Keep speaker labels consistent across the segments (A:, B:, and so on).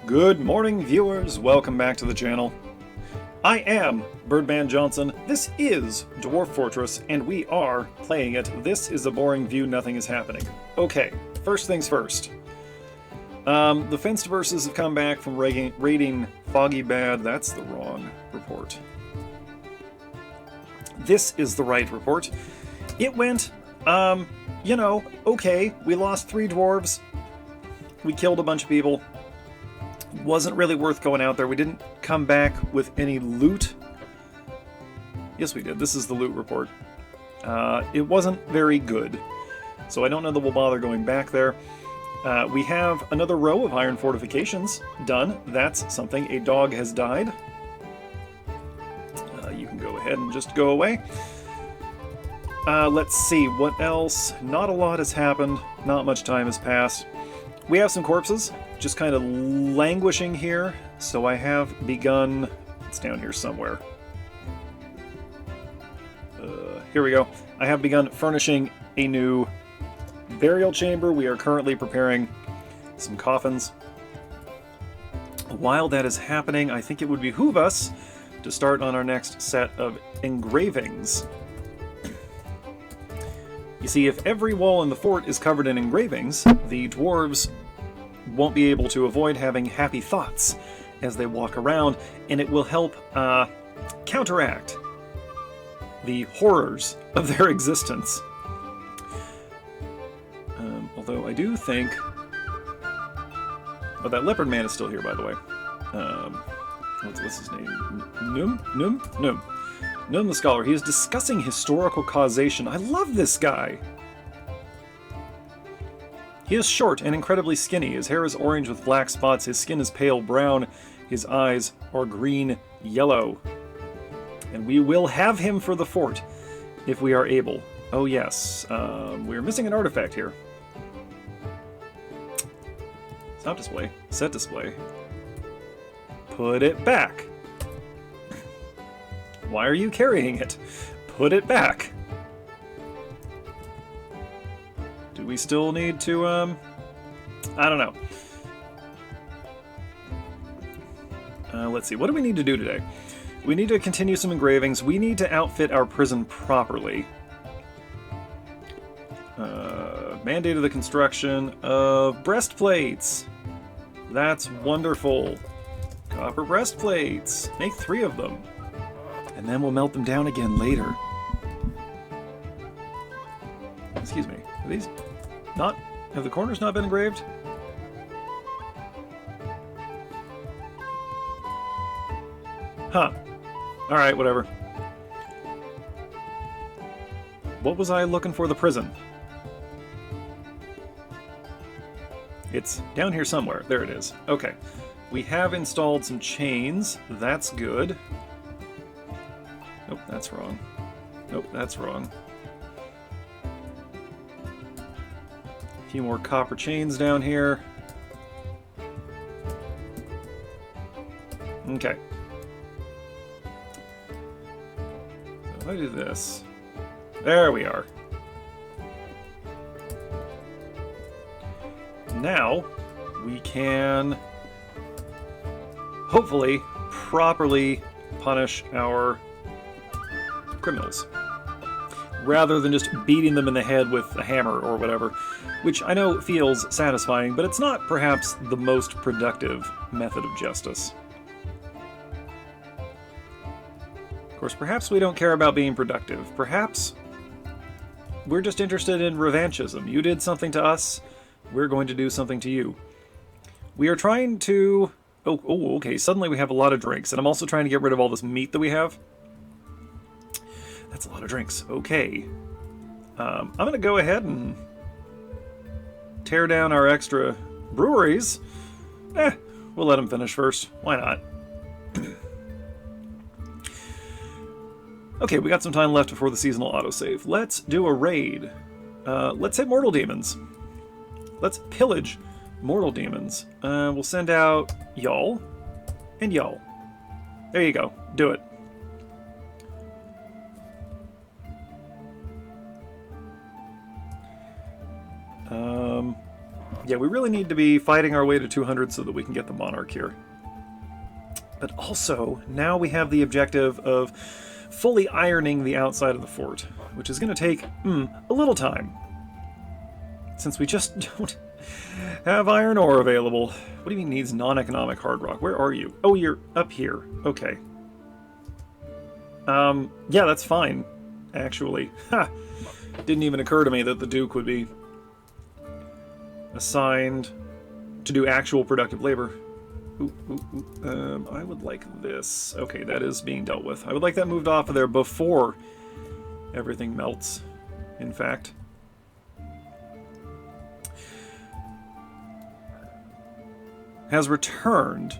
A: Good morning, viewers. Welcome back to the channel. I am Birdman Johnson. This is Dwarf Fortress, and we are playing it. This is a boring view, nothing is happening. Okay, first things first. The fenced verses have come back from raiding Foggy Bad. That's the wrong report. This is the right report. It went, okay. We lost 3 dwarves. We killed a bunch of people. Wasn't really worth going out there. We didn't come back with any loot. Yes, we did. This is the loot report. It wasn't very good, so I don't know that we'll bother going back there. We have another row of iron fortifications done. That's something. A dog has died. You can go ahead and just go away. Let's see, what else? Not a lot has happened. Not much time has passed. We have some corpses, just kind of languishing here, so I have begun... It's down here somewhere. Here we go. I have begun furnishing a new burial chamber. We are currently preparing some coffins. While that is happening, I think it would behoove us to start on our next set of engravings. You see, if every wall in the fort is covered in engravings, the dwarves won't be able to avoid having happy thoughts as they walk around, and it will help counteract the horrors of their existence. Although I do think... Oh, that leopard man is still here, by the way. What's his name? Noom the Scholar. He is discussing historical causation. I love this guy! He is short and incredibly skinny. His hair is orange with black spots. His skin is pale brown. His eyes are green-yellow. And we will have him for the fort, if we are able. Oh yes, we're missing an artifact here. Stop display. Set display. Put it back. Why are you carrying it? Put it back. Do we still need to, I don't know. Let's see, what do we need to do today? We need to continue some engravings. We need to outfit our prison properly. Mandated the construction of breastplates. That's wonderful. Copper breastplates. Make 3 of them. And then we'll melt them down again later. Excuse me. Are these not... Have the corners not been engraved? Huh. Alright, whatever. What was I looking for? The prison. It's down here somewhere. There it is. Okay. We have installed some chains. That's good. Nope, that's wrong. Nope, that's wrong. A few more copper chains down here. Okay. So if I do this... There we are. Now, we can hopefully properly punish our criminals, rather than just beating them in the head with a hammer or whatever, which I know feels satisfying, but it's not perhaps the most productive method of justice. Of course, perhaps we don't care about being productive. Perhaps we're just interested in revanchism. You did something to us, we're going to do something to you. We are trying to... Oh, okay, suddenly we have a lot of drinks, and I'm also trying to get rid of all this meat that we have. That's a lot of drinks. Okay. I'm going to go ahead and tear down our extra breweries. We'll let them finish first. Why not? Okay, we got some time left before the seasonal autosave. Let's do a raid. Let's hit Mortal Demons. Let's pillage Mortal Demons. We'll send out y'all and y'all. There you go. Do it. Yeah, we really need to be fighting our way to 200 so that we can get the monarch here. But also, now we have the objective of fully ironing the outside of the fort, which is going to take a little time, since we just don't have iron ore available. What do you mean needs non-economic hard rock? Where are you? Oh, you're up here. Okay. Yeah, that's fine, actually. Ha! Didn't even occur to me that the Duke would be assigned to do actual productive labor. I would like this. Okay, that is being dealt with. I would like that moved off of there before everything melts, in fact. Has returned.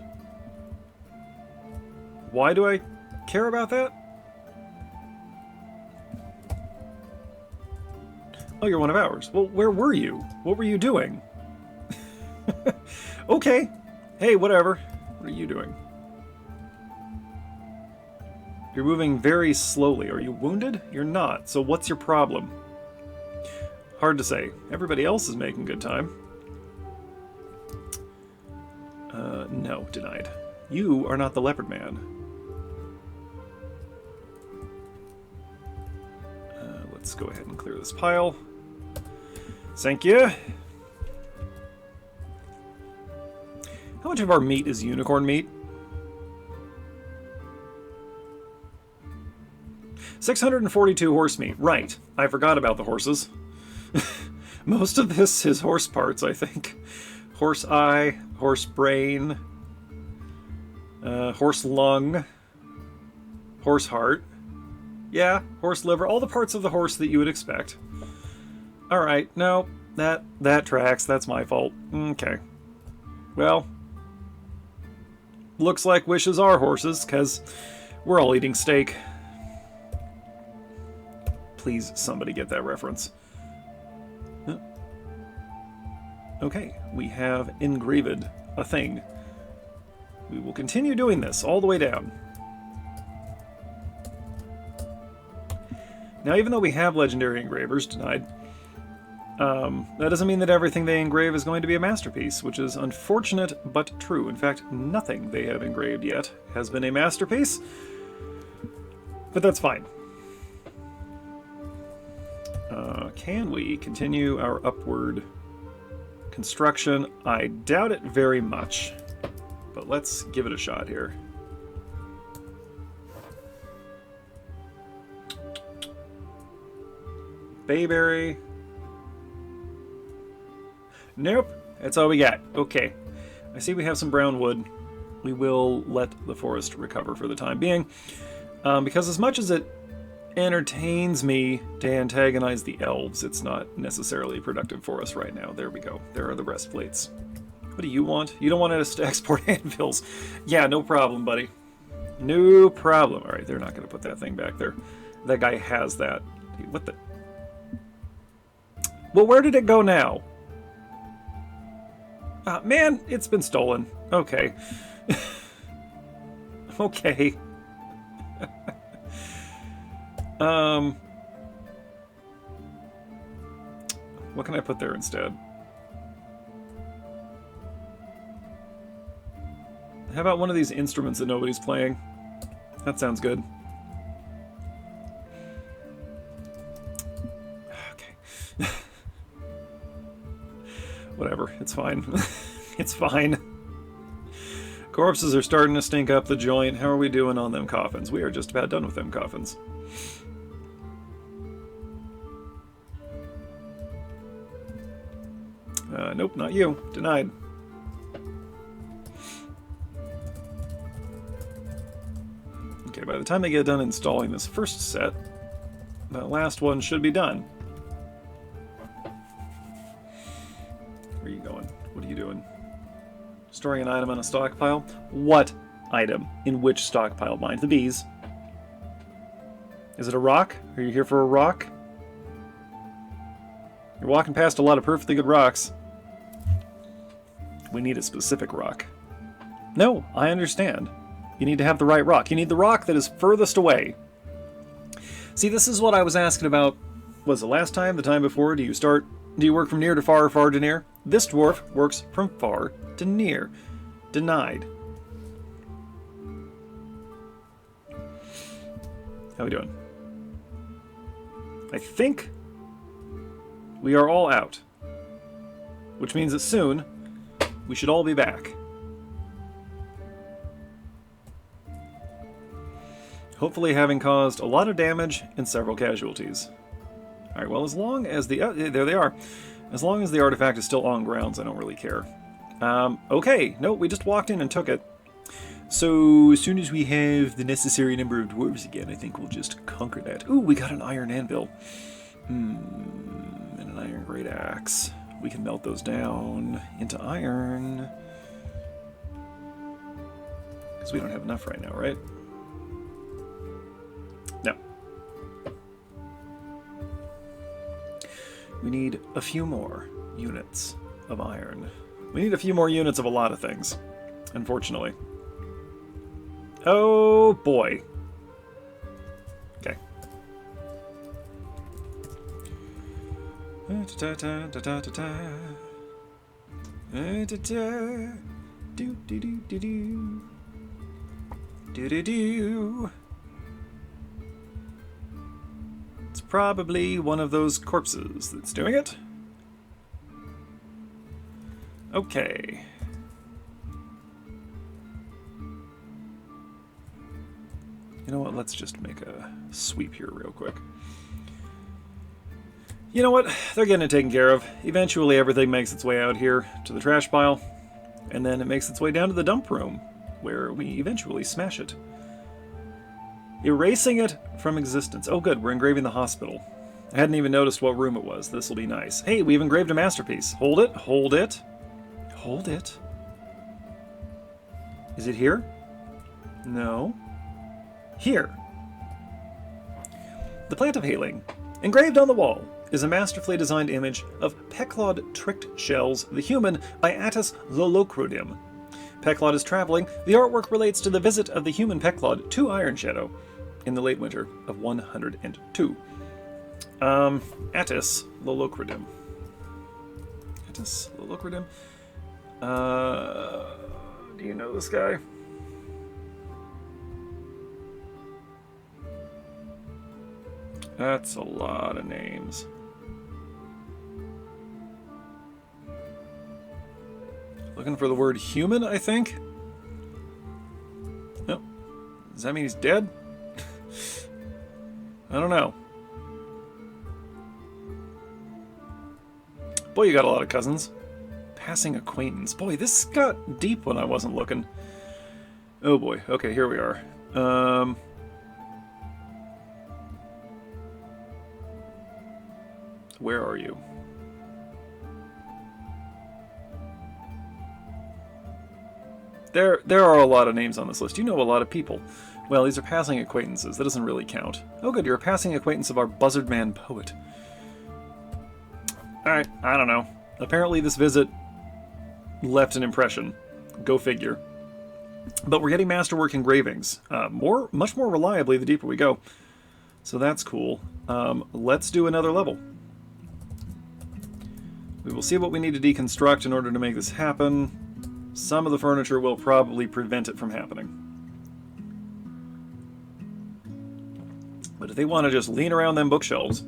A: Why do I care about that? Oh, you're one of ours. Well, where were you? What were you doing? Okay. Hey, whatever. What are you doing? You're moving very slowly. Are you wounded? You're not. So what's your problem? Hard to say. Everybody else is making good time. No, denied. You are not the leopard man. Let's go ahead and clear this pile. Thank you. How much of our meat is unicorn meat? 642 horse meat. Right. I forgot about the horses. Most of this is horse parts, I think. Horse eye, horse brain, horse lung, horse heart. Yeah, horse liver. All the parts of the horse that you would expect. Alright, no, that tracks. That's my fault. Okay. Well, looks like wishes are horses, because we're all eating steak. Please, somebody get that reference. Okay, we have engraved a thing. We will continue doing this all the way down. Now, even though we have legendary engravers denied, that doesn't mean that everything they engrave is going to be a masterpiece, which is unfortunate but true. In fact, nothing they have engraved yet has been a masterpiece, but that's fine. Can we continue our upward construction? I doubt it very much, but let's give it a shot here. Bayberry. Nope, that's all we got. Okay, I see we have some brown wood. We will let the forest recover for the time being, because as much as it entertains me to antagonize the elves, it's not necessarily productive for us right now. There we go. There are the breastplates. What do you want? You don't want us to export anvils. Yeah, no problem, buddy. No problem. All right, they're not going to put that thing back there. That guy has that. What the? Well, where did it go now? Man, it's been stolen. Okay. Okay. What can I put there instead? How about one of these instruments that nobody's playing? That sounds good. Okay. Whatever, it's fine. It's fine. Corpses are starting to stink up the joint. How are we doing on them coffins? We are just about done with them coffins. Nope, not you. Denied. Okay, by the time they get done installing this first set, that last one should be done. Where are you going? What are you doing? Storing an item on a stockpile? What item? In which stockpile? Mind the bees. Is it a rock? Are you here for a rock? You're walking past a lot of perfectly good rocks. We need a specific rock. No, I understand. You need to have the right rock. You need the rock that is furthest away. See, this is what I was asking about. Was it last time? The time before? Do you start Do you work from near to far or far to near? This dwarf works from far to near. Denied. How we doing? I think we are all out. Which means that soon we should all be back. Hopefully having caused a lot of damage and several casualties. Alright, well, as long as the... there they are. As long as the artifact is still on grounds, I don't really care. Okay. No, we just walked in and took it. So, as soon as we have the necessary number of dwarves again, I think we'll just conquer that. Ooh, we got an iron anvil. And an iron great axe. We can melt those down into iron. Because we don't have enough right now, right? No. We need a few more units of iron. We need a few more units of a lot of things, unfortunately. Oh boy. Okay. It's probably one of those corpses that's doing it. Okay. You know what, let's just make a sweep here real quick. You know what, they're getting it taken care of. Eventually everything makes its way out here to the trash pile, and then it makes its way down to the dump room, where we eventually smash it. Erasing it from existence. Oh good, we're engraving the hospital. I hadn't even noticed what room it was. This will be nice. Hey, we've engraved a masterpiece. Hold it, hold it, hold it. Is it here? No. Here. The Plant of Hailing. Engraved on the wall is a masterfully designed image of MacLeod Tricked Shells, the Human, by Achaidh Lolocrodim. MacLeod is traveling. The artwork relates to the visit of the human MacLeod to Ironshadow in the late winter of 102. Achaidh Lolocrodim. Achaidh Lolocrodim. Do you know this guy? That's a lot of names. Looking for the word human, I think? No. Does that mean he's dead? I don't know. Boy, you got a lot of cousins. Passing acquaintance. Boy, this got deep when I wasn't looking. Oh boy. Okay, here we are. Where are you? There are a lot of names on this list. You know a lot of people. Well, these are passing acquaintances. That doesn't really count. Oh good, you're a passing acquaintance of our Buzzard Man poet. Alright, I don't know. Apparently this visit left an impression. Go figure. But we're getting masterwork engravings. Much more reliably the deeper we go. So that's cool. Let's do another level. We will see what we need to deconstruct in order to make this happen. Some of the furniture will probably prevent it from happening. But if they want to just lean around them bookshelves...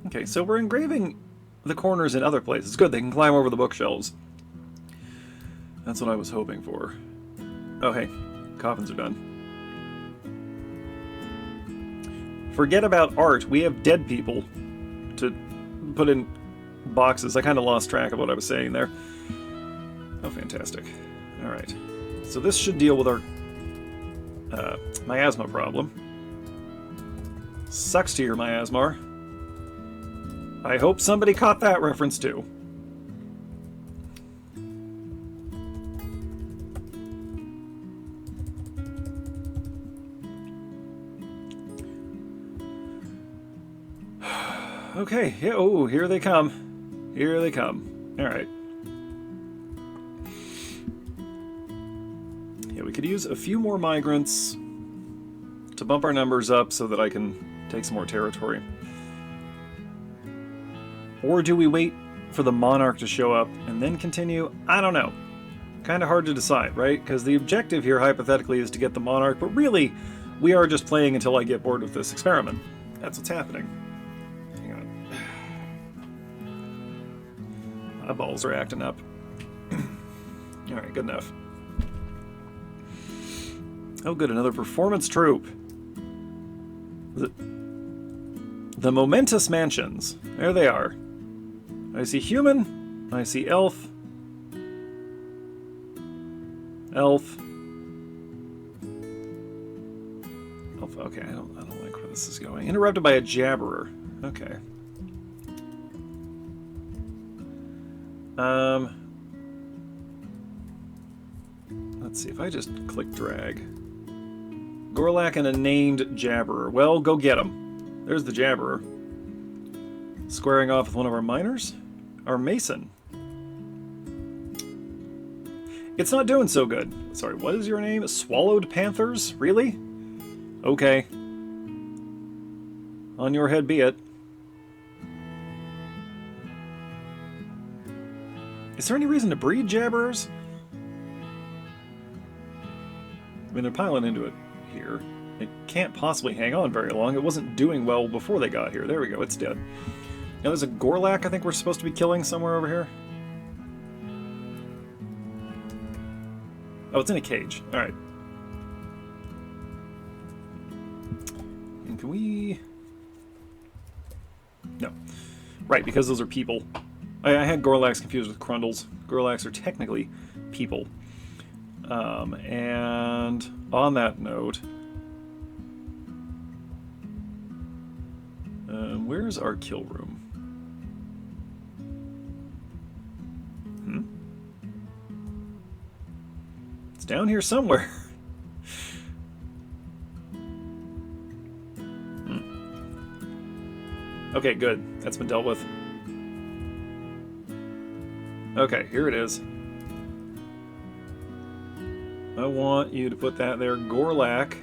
A: Okay, so we're engraving the corners in other places. Good, they can climb over the bookshelves. That's what I was hoping for. Oh hey, coffins are done. Forget about art, we have dead people to put in boxes. I kind of lost track of what I was saying there. Oh, fantastic. Alright. So this should deal with our miasma problem. Sucks to your miasma. I hope somebody caught that reference too. Okay, yeah, oh, here they come. Here they come. Alright. Yeah, we could use a few more migrants to bump our numbers up so that I can take some more territory. Or do we wait for the monarch to show up and then continue? I don't know. Kind of hard to decide, right? Because the objective here, hypothetically, is to get the monarch, but really, we are just playing until I get bored with this experiment. That's what's happening. Hang on. My balls are acting up. Alright, good enough. Oh good, another performance troupe. The Momentous Mansions. There they are. I see human. I see elf. Elf. Elf. Okay, I don't like where this is going. Interrupted by a jabberer. Okay. Let's see if I just click drag. Gorlak and a named jabberer. Well, go get him. There's the jabberer. Squaring off with one of our miners? Our mason. It's not doing so good. Sorry, what is your name? Swallowed Panthers? Really? Okay. On your head be it. Is there any reason to breed jabberers? I mean, they're piling into it here. It can't possibly hang on very long. It wasn't doing well before they got here. There we go, it's dead. Now there's a Gorlak I think we're supposed to be killing somewhere over here. Oh, it's in a cage. Alright. And can we... No. Right, because those are people. I had Gorlaks confused with Crundles. Gorlaks are technically people. And on that note... where's our kill room? It's down here somewhere. Okay, good. That's been dealt with. Okay, here it is. I want you to put that there, Gorlak,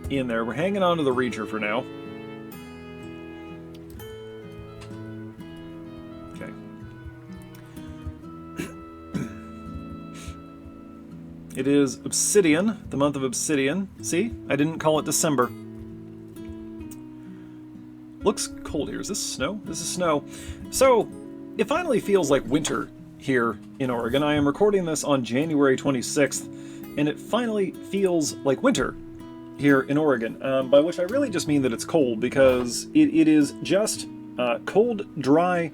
A: in there. We're hanging on to the Reacher for now. Okay. It is Obsidian, the month of Obsidian. See? I didn't call it December. Looks cold here. Is this snow? This is snow. So, it finally feels like winter here in Oregon. I am recording this on January 26th, and it finally feels like winter here in Oregon, by which I really just mean that it's cold, because it is just cold, dry,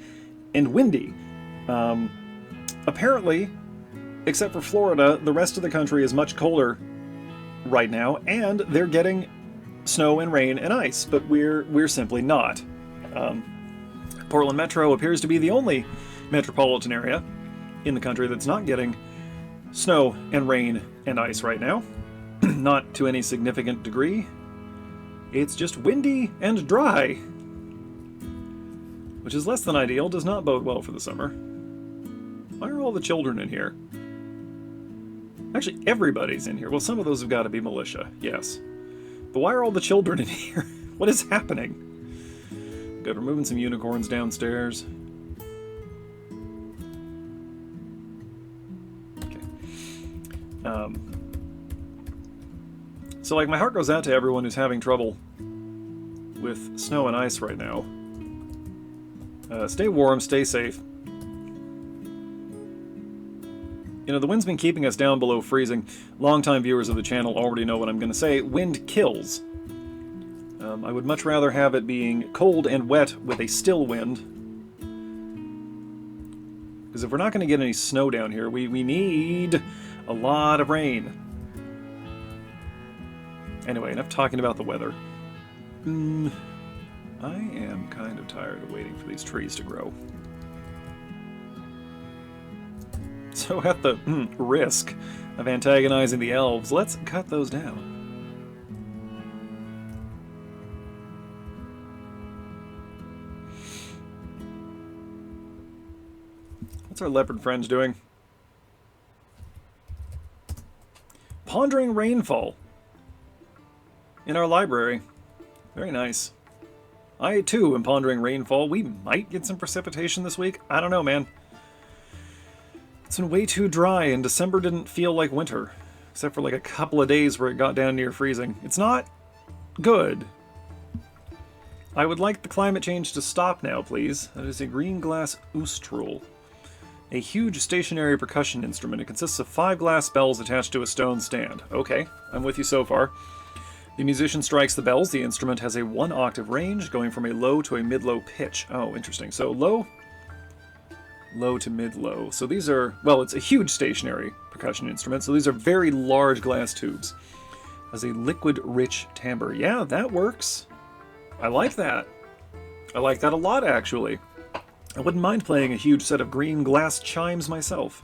A: and windy. Apparently, except for Florida, the rest of the country is much colder right now, and they're getting snow and rain and ice, but we're simply not. Portland Metro appears to be the only metropolitan area in the country that's not getting snow and rain and ice right now. Not to any significant degree. It's just windy and dry, which is less than ideal, does not bode well for the summer. Why are all the children in here? Actually, everybody's in here. Well, some of those have got to be militia, yes. But why are all the children in here? What is happening? Good, we're moving some unicorns downstairs. Okay. So, like, my heart goes out to everyone who's having trouble with snow and ice right now. Stay warm, stay safe. You know, the wind's been keeping us down below freezing. Longtime viewers of the channel already know what I'm going to say. Wind kills. I would much rather have it being cold and wet with a still wind. Because if we're not going to get any snow down here, we need a lot of rain. Anyway, enough talking about the weather. I am kind of tired of waiting for these trees to grow. So at the risk of antagonizing the elves, let's cut those down. What's our leopard friends doing? Pondering rainfall in our library. Very nice. I, too, am pondering rainfall. We might get some precipitation this week. I don't know, man. It's been way too dry, and December didn't feel like winter. Except for like a couple of days where it got down near freezing. It's not good. I would like the climate change to stop now, please. That is a green glass oostrel. A huge stationary percussion instrument. It consists of 5 glass bells attached to a stone stand. Okay, I'm with you so far. The musician strikes the bells. The instrument has a 1-octave range, going from a low to a mid-low pitch. Oh, interesting. So low to mid-low. So these are, well, it's a huge stationary percussion instrument, so these are very large glass tubes. Has a liquid-rich timbre. Yeah, that works. I like that. I like that a lot, actually. I wouldn't mind playing a huge set of green glass chimes myself.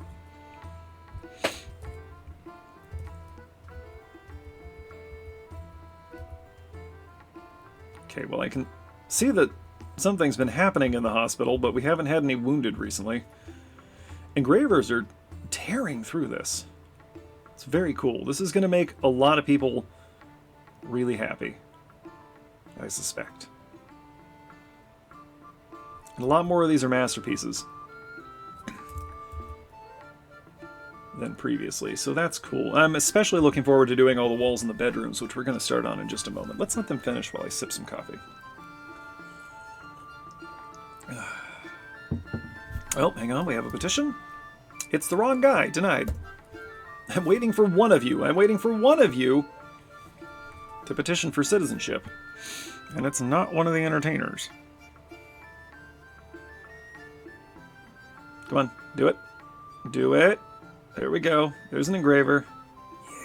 A: Okay, well, I can see that something's been happening in the hospital, but we haven't had any wounded recently. Engravers are tearing through this. It's very cool. This is going to make a lot of people really happy, I suspect. And a lot more of these are masterpieces than previously, so that's cool. I'm especially looking forward to doing all the walls in the bedrooms, which we're going to start on in just a moment. Let's let them finish while I sip some coffee. Well, hang on, we have a petition. It's the wrong guy. Denied. I'm waiting for one of you. I'm waiting for one of you to petition for citizenship. And it's not one of the entertainers. Come on, do it. Do it. There we go. There's an engraver.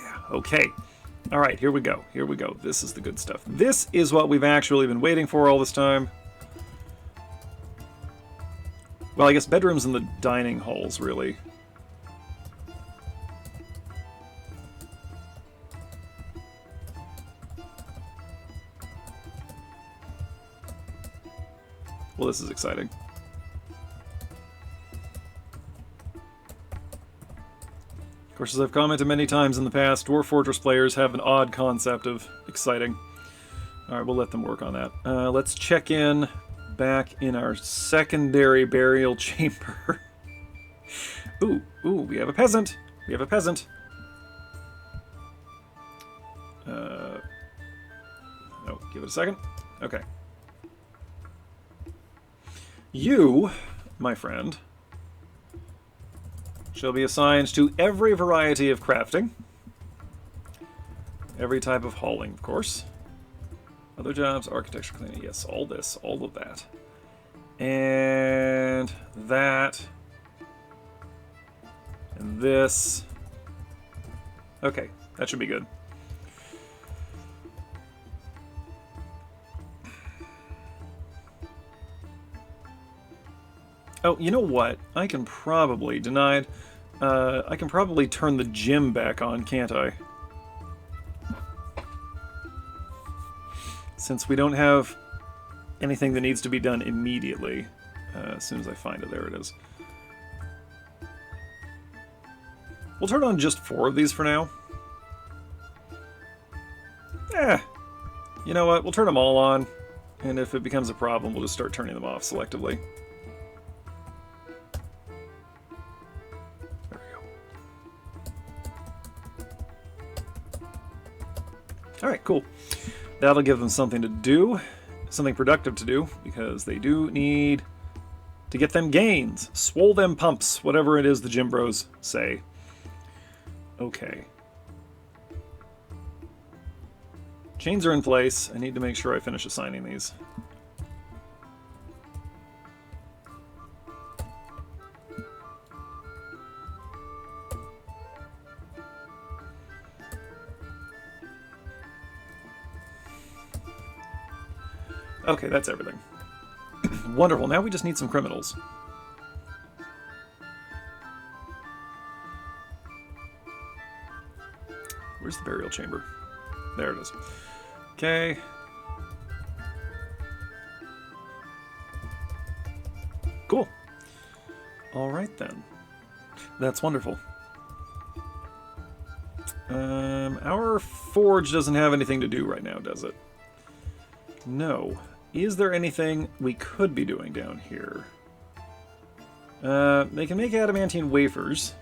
A: Yeah, okay. Alright, here we go. Here we go. This is the good stuff. This is what we've actually been waiting for all this time. Well, I guess bedrooms and the dining halls, really. Well, this is exciting. Of course, as I've commented many times in the past, Dwarf Fortress players have an odd concept of exciting. Alright, we'll let them work on that. Let's check in back in our secondary burial chamber. Ooh, we have a peasant. We have a peasant. Oh, give it a second. Okay. You, my friend, shall be assigned to every variety of crafting. Every type of hauling, of course. Other jobs, architecture, cleaning, yes, all this, all of that. And that. And this. Okay, that should be good. Oh, you know what? I can probably, denied, I can probably turn the gym back on, can't I? Since we don't have anything that needs to be done immediately. As soon as I find it, there it is. We'll turn on just 4 of these for now. You know what? We'll turn them all on, and if it becomes a problem, we'll just start turning them off selectively. There we go. Alright, cool. That'll give them something to do, something productive to do, because they do need to get them gains. Swole them pumps, whatever it is the gym bros say. Okay. Chains are in place. I need to make sure I finish assigning these. Okay, that's everything. Wonderful. Now we just need some criminals. Where's the burial chamber? There it is. Okay. Cool. Alright then. That's wonderful. Our forge doesn't have anything to do right now, does it? No. Is there anything we could be doing down here? They can make adamantine wafers.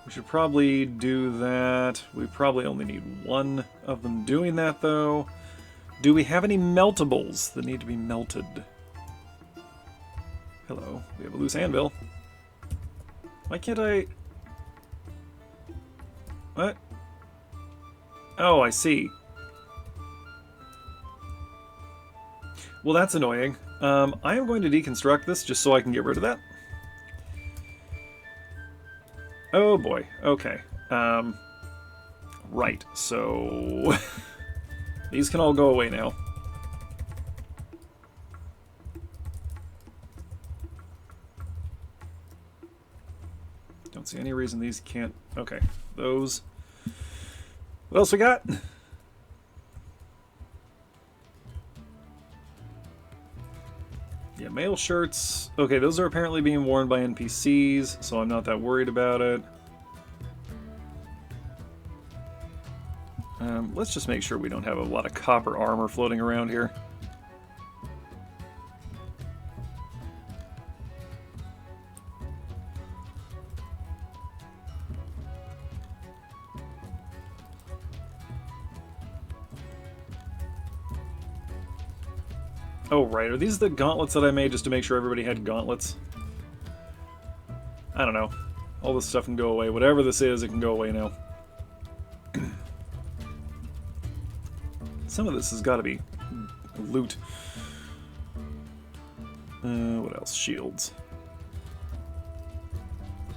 A: We should probably do that. We probably only need one of them doing that, though. Do we have any meltables that need to be melted? Hello, we have a loose anvil. Why can't I... What? Oh, I see. Well, that's annoying. I am going to deconstruct this just so I can get rid of that. Oh boy, okay. Right, so... these can all go away now. Don't see any reason these can't... Okay, those... What else we got? Yeah, male shirts. Okay, those are apparently being worn by NPCs, so I'm not that worried about it. Let's just make sure we don't have a lot of copper armor floating around here. Oh, right. Are these the gauntlets that I made just to make sure everybody had gauntlets? I don't know. All this stuff can go away. Whatever this is, it can go away now. Some of this has got to be loot. What else? Shields.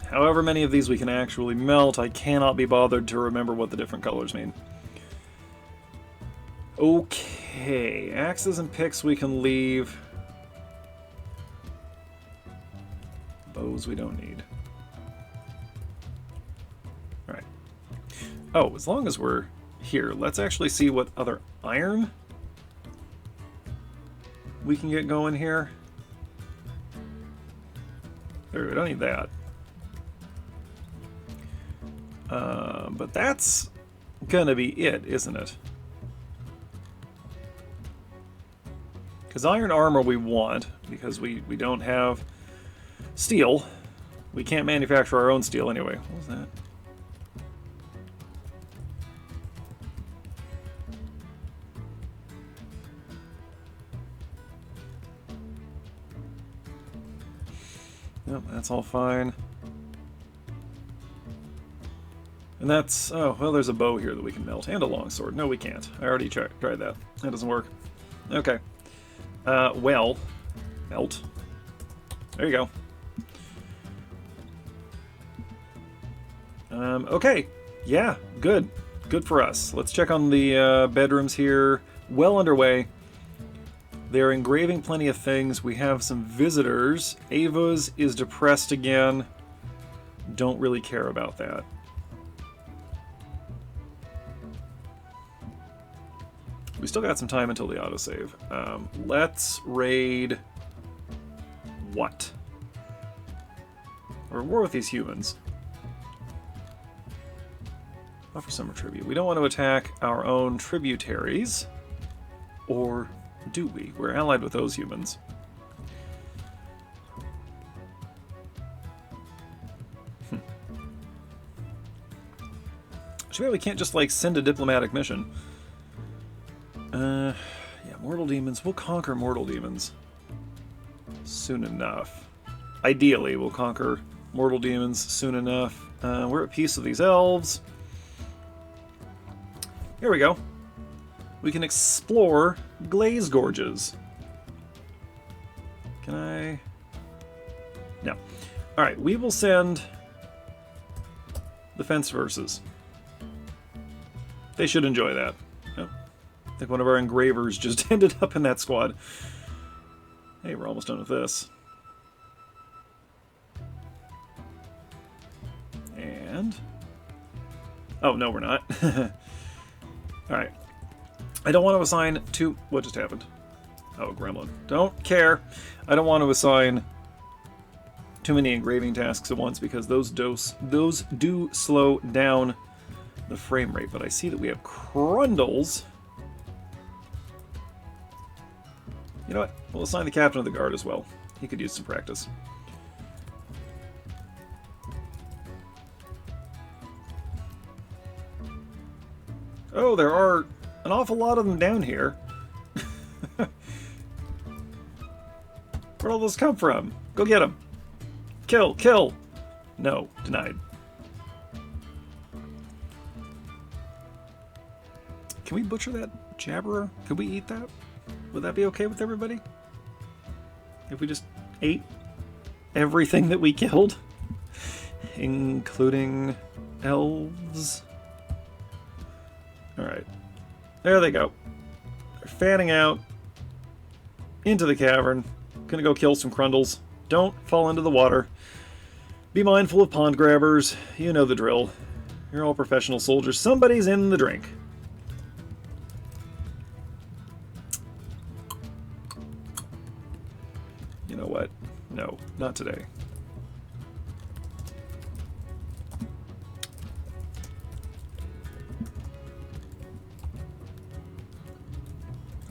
A: However many of these we can actually melt, I cannot be bothered to remember what the different colors mean. Okay, axes and picks we can leave. Bows we don't need. Alright. Oh, as long as we're here, let's actually see what other iron we can get going here. There, we don't need that. But that's gonna be it, isn't it? Because iron armor we want, because we don't have steel. We can't manufacture our own steel anyway. What was that? Yep, that's all fine. And that's... oh, well, there's a bow here that we can melt. And a longsword. No, we can't. I already tried that. That doesn't work. Okay. Well, melt. There you go. Okay. Yeah, good. Good for us. Let's check on the bedrooms here. Well underway. They're engraving plenty of things. We have some visitors. Ava's is depressed again. Don't really care about that. We still got some time until the autosave. Let's raid... what? We're at war with these humans. Offer some tribute. We don't want to attack our own tributaries. Or do we? We're allied with those humans. Too bad we can't just, like, send a diplomatic mission. Yeah, mortal demons. We'll conquer mortal demons soon enough. Ideally, we'll conquer mortal demons soon enough. We're at peace with these elves. Here we go. We can explore glaze gorges. Can I? No. Alright, we will send the fence verses. They should enjoy that. Oh, I think one of our engravers just ended up in that squad. Hey, we're almost done with this. And... oh, no, we're not. Alright. I don't want to assign two... what just happened? Oh, gremlin. Don't care. I don't want to assign too many engraving tasks at once because those do slow down the frame rate. But I see that we have Crundles. You know what? We'll assign the captain of the guard as well. He could use some practice. Oh, there are an awful lot of them down here. Where'd all those come from? Go get them. Kill, kill. No, denied. Can we butcher that jabberer? Could we eat that? Would that be okay with everybody? If we just ate everything that we killed? Including elves? Alright. There they go. They're fanning out into the cavern. Gonna go kill some Crundles. Don't fall into the water. Be mindful of pond grabbers. You know the drill. You're all professional soldiers. Somebody's in the drink. You know what? No, not today.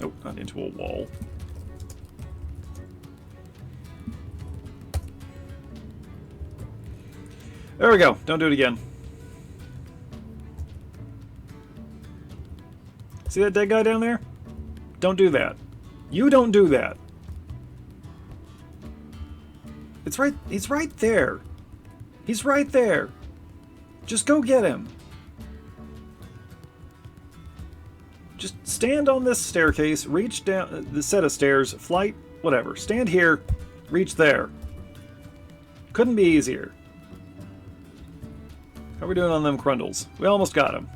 A: Oh, not into a wall. There we go. Don't do it again. See that dead guy down there? Don't do that. You don't do that. It's right. He's right there. He's right there. Just go get him. Just stand on this staircase, reach down the set of stairs, flight, whatever. Stand here, reach there. Couldn't be easier. How are we doing on them Crundles? We almost got him.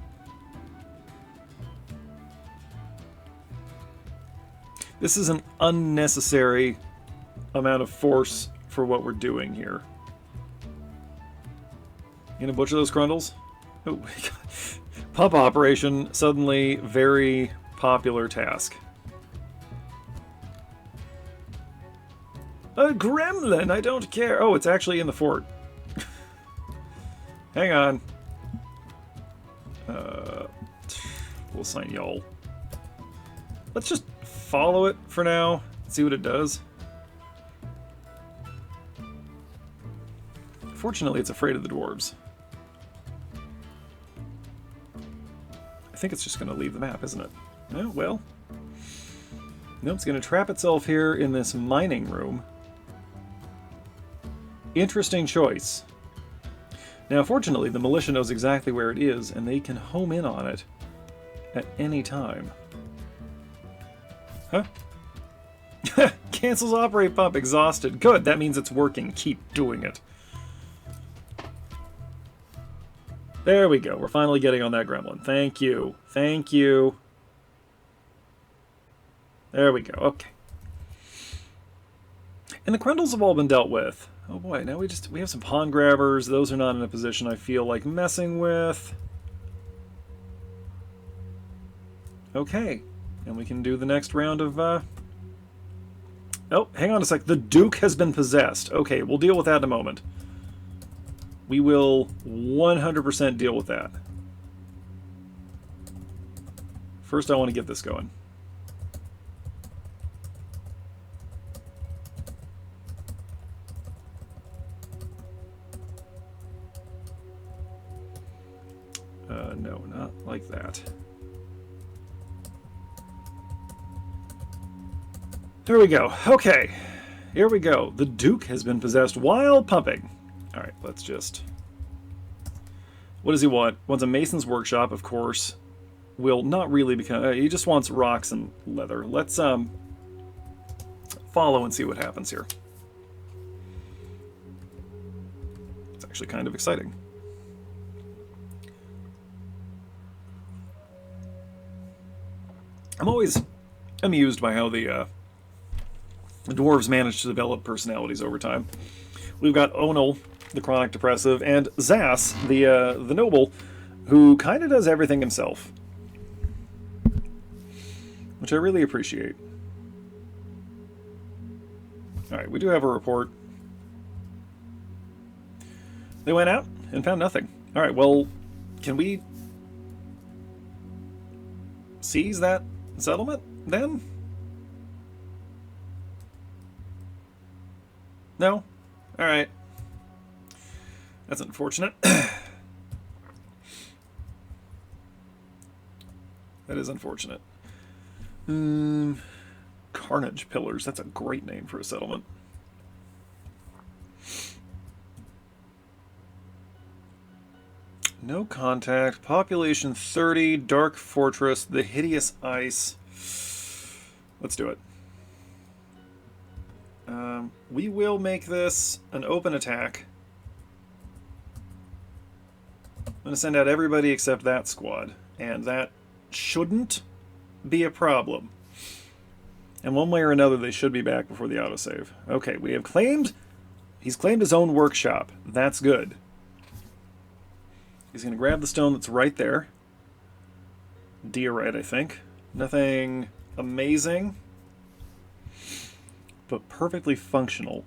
A: This is an unnecessary amount of force for what we're doing here. You gonna butcher those Crundles? Oh, pump operation, suddenly very popular task. A gremlin, I don't care. Oh, it's actually in the fort. Hang on. We'll assign y'all. Let's just follow it for now. See what it does. Fortunately, it's afraid of the dwarves. I think it's just going to leave the map, isn't it? Oh, well. No, it's going to trap itself here in this mining room. Interesting choice. Now, fortunately, the militia knows exactly where it is, and they can home in on it at any time. Huh? Cancels operate pump. Exhausted. Good. That means it's working. Keep doing it. There we go. We're finally getting on that gremlin. Thank you. Thank you. There we go. Okay. And the Crundles have all been dealt with. Oh boy, now we have some pond grabbers. Those are not in a position I feel like messing with. Okay. And we can do the next round of, Oh, hang on a sec. The Duke has been possessed. Okay, we'll deal with that in a moment. We will 100% deal with that. First, I want to get this going. No, not like that. There we go. Okay. Here we go. The Duke has been possessed while pumping. Alright, let's just... What does he want? Wants a mason's workshop, of course. Will not really become... he just wants rocks and leather. Let's follow and see what happens here. It's actually kind of exciting. I'm always amused by how the dwarves manage to develop personalities over time. We've got Onal, the chronic depressive, and Zas, the noble, who kind of does everything himself, which I really appreciate. All right, we do have a report. They went out and found nothing. All right, well, can we seize that settlement then? No? Alright. That's unfortunate. That is unfortunate. Carnage Pillars. That's a great name for a settlement. No contact. Population 30. Dark Fortress. The Hideous Ice. Let's do it. We will make this an open attack. I'm going to send out everybody except that squad. And that shouldn't be a problem. And one way or another, they should be back before the autosave. Okay, we have claimed... He's claimed his own workshop. That's good. He's going to grab the stone that's right there. Diorite, I think. Nothing amazing, but perfectly functional.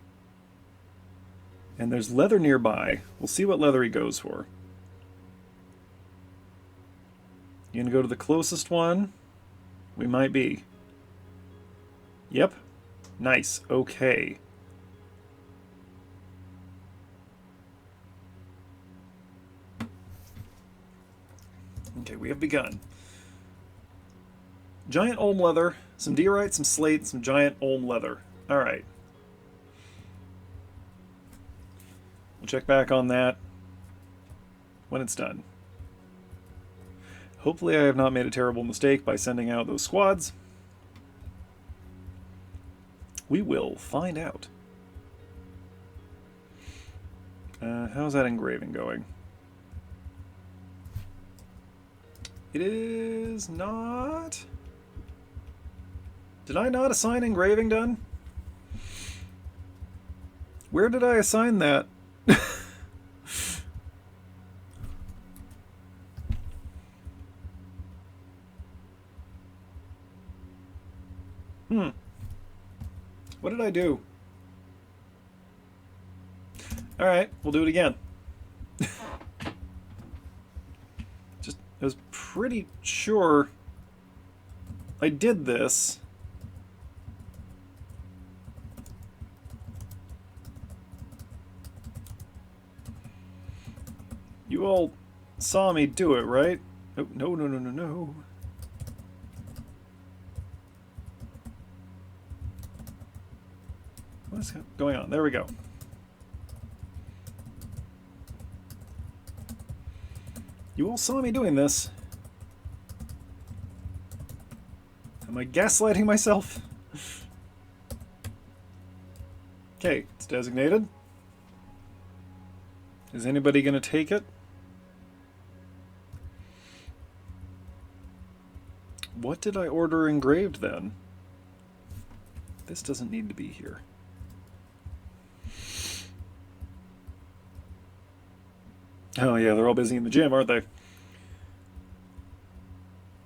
A: And there's leather nearby. We'll see what leather he goes for. You gonna go to the closest one? We might be. Yep. Nice. Okay. Okay, we have begun. Giant olm leather, some diorite, some slate, some giant olm leather. Alright. We'll check back on that when it's done. Hopefully I have not made a terrible mistake by sending out those squads. We will find out. How's that engraving going? It is not... Did I not assign engraving done? Where did I assign that? What did I do? Alright, we'll do it again. I was pretty sure I did this. You all saw me do it, right? Oh, no, no, no, no, no. What's going on? There we go. You all saw me doing this. Am I gaslighting myself? Okay, it's designated. Is anybody going to take it? What did I order engraved then? This doesn't need to be here. Oh yeah, they're all busy in the gym, aren't they?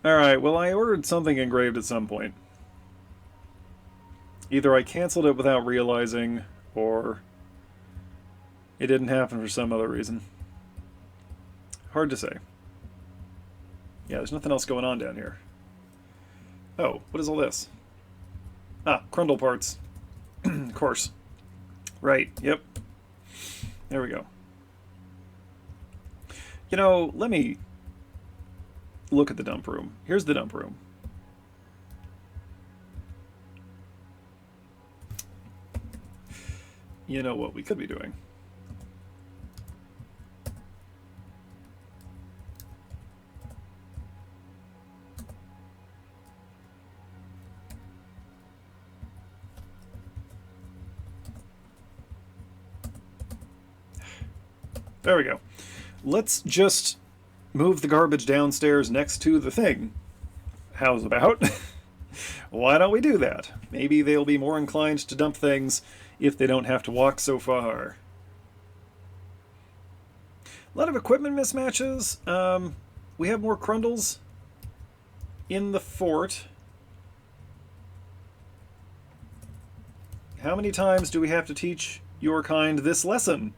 A: Alright, well I ordered something engraved at some point. Either I canceled it without realizing, or it didn't happen for some other reason. Hard to say. Yeah, there's nothing else going on down here. Oh, what is all this? Ah, Crundle parts. Of course. Right, yep. There we go. You know, let me look at the dump room. Here's the dump room. You know what we could be doing? There we go. Let's just move the garbage downstairs next to the thing. How's about? Why don't we do that? Maybe they'll be more inclined to dump things if they don't have to walk so far. A lot of equipment mismatches. We have more Crundles in the fort. How many times do we have to teach your kind this lesson?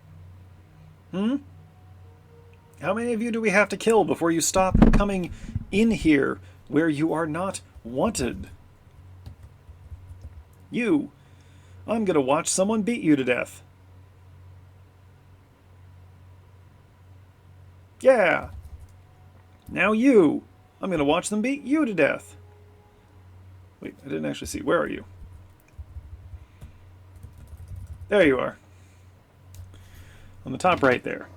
A: How many of you do we have to kill before you stop coming in here where you are not wanted? You I'm gonna watch someone beat you to death. Yeah! Now you! I'm gonna watch them beat you to death. Wait, I didn't actually see. Where are you? There you are. On the top right there.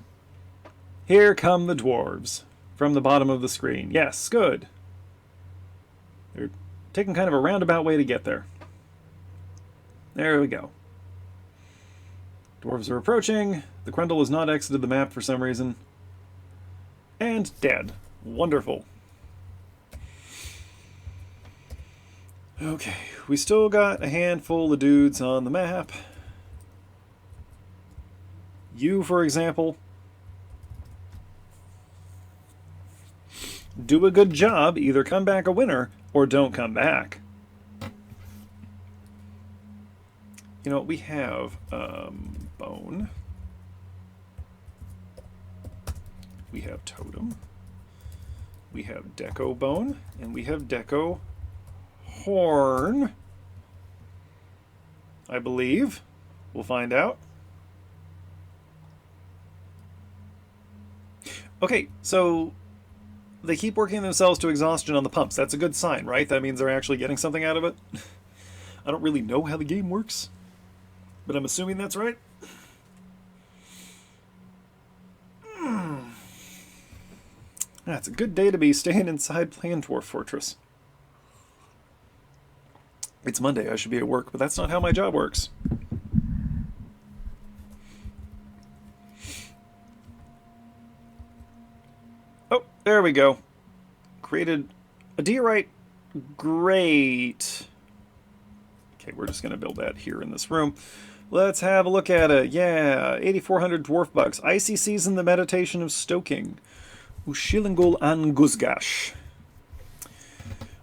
A: Here come the dwarves. From the bottom of the screen. Yes, good. They're taking kind of a roundabout way to get there. There we go. Dwarves are approaching. The Crundle has not exited the map for some reason. And dead. Wonderful. Okay, we still got a handful of dudes on the map. You, for example, do a good job, either come back a winner or don't come back. You know, we have bone. We have totem. We have deco bone. And we have deco horn. I believe. We'll find out. Okay, so they keep working themselves to exhaustion on the pumps. That's a good sign, right? That means they're actually getting something out of it. I don't really know how the game works, but I'm assuming that's right. That's a good day to be staying inside playing Dwarf Fortress. It's Monday, I should be at work, but that's not how my job works. Oh, there we go. Created a diorite. Great. Okay, we're just going to build that here in this room. Let's have a look at it. Yeah, 8,400 dwarf bucks. Icy Season, the Meditation of Stoking. Ushilingul an Guzgash.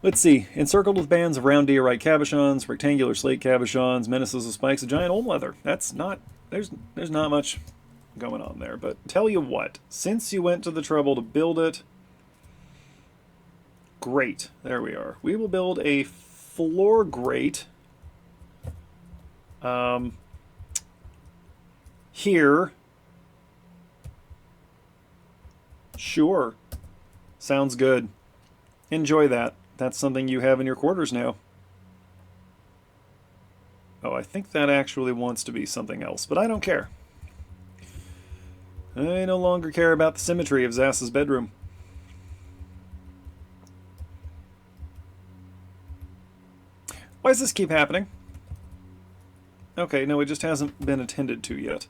A: Let's see. Encircled with bands of round diorite cabochons, rectangular slate cabochons, menaces of spikes of giant old leather. That's not... There's not much going on there. But tell you what, since you went to the trouble to build it... Great. There we are. We will build a floor grate. Here. Sure. Sounds good. Enjoy that. That's something you have in your quarters now. Oh, I think that actually wants to be something else, but I don't care. I no longer care about the symmetry of Zass's bedroom. Why does this keep happening? Okay, no, it just hasn't been attended to yet.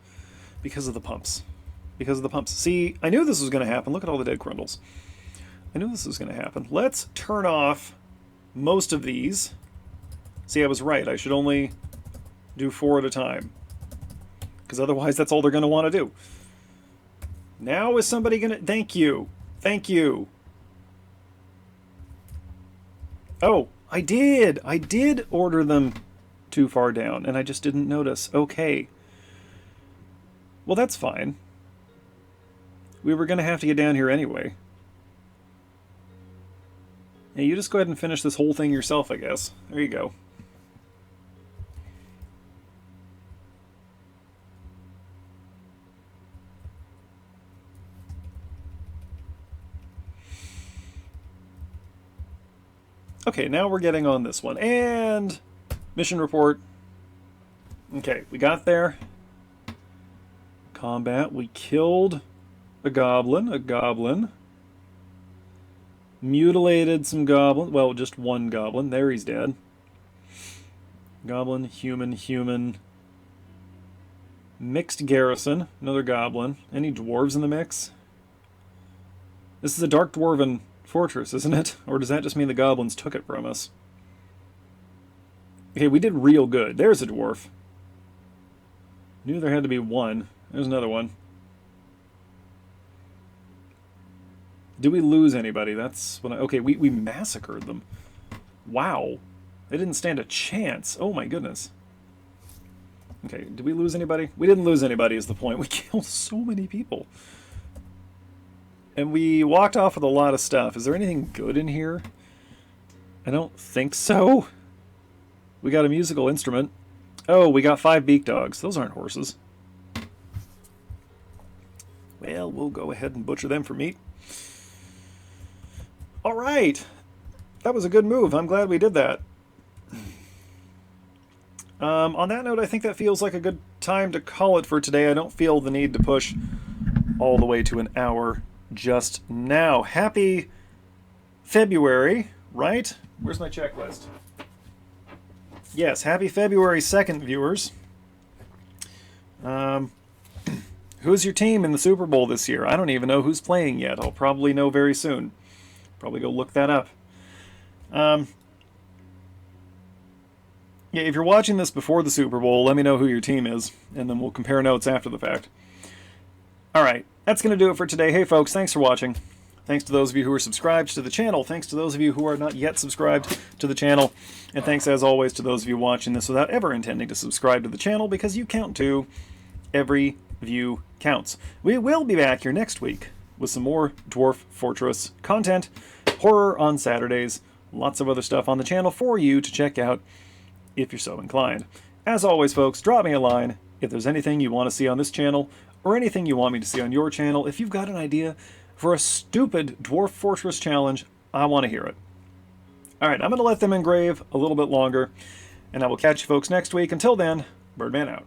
A: Because of the pumps. Because of the pumps. See, I knew this was going to happen. Look at all the dead Crundles. I knew this was going to happen. Let's turn off most of these. See, I was right. I should only do 4 at a time. Because otherwise, that's all they're going to want to do. Now is somebody going to... Thank you. Thank you. Oh, I did. I did order them too far down, and I just didn't notice. Okay. Well, that's fine. We were going to have to get down here anyway. Hey, you just go ahead and finish this whole thing yourself, I guess. There you go. Okay, now we're getting on this one. And mission report. Okay, we got there. Combat. We killed a goblin. Mutilated some goblins. Well, just one goblin. There, he's dead. Goblin, human. Mixed garrison. Another goblin. Any dwarves in the mix? This is a dark dwarven fortress, isn't it? Or does that just mean the goblins took it from us? Okay, we did real good. There's a dwarf. Knew there had to be one. There's another one. Did we lose anybody? That's what I... Okay, we massacred them. Wow. They didn't stand a chance. Oh my goodness. Okay, did we lose anybody? We didn't lose anybody is the point. We killed so many people. And we walked off with a lot of stuff. Is there anything good in here? I don't think so. We got a musical instrument. Oh, we got 5 beak dogs. Those aren't horses. Well, we'll go ahead and butcher them for meat. All right. That was a good move. I'm glad we did that. On that note, I think that feels like a good time to call it for today. I don't feel the need to push all the way to an hour just now. Happy February, right? Where's my checklist? Yes, happy February 2nd, viewers. Who's your team in the Super Bowl this year? I don't even know who's playing yet. I'll probably know very soon. Probably go look that up. Yeah, if you're watching this before the Super Bowl, let me know who your team is, and then we'll compare notes after the fact. Alright, that's going to do it for today. Hey folks, thanks for watching. Thanks to those of you who are subscribed to the channel. Thanks to those of you who are not yet subscribed to the channel. And thanks, as always, to those of you watching this without ever intending to subscribe to the channel, because you count too. Every view counts. We will be back here next week with some more Dwarf Fortress content, horror on Saturdays, lots of other stuff on the channel for you to check out if you're so inclined. As always, folks, drop me a line if there's anything you want to see on this channel or anything you want me to see on your channel. If you've got an idea for a stupid Dwarf Fortress challenge, I want to hear it. Alright, I'm going to let them engrave a little bit longer, and I will catch you folks next week. Until then, Birdman out.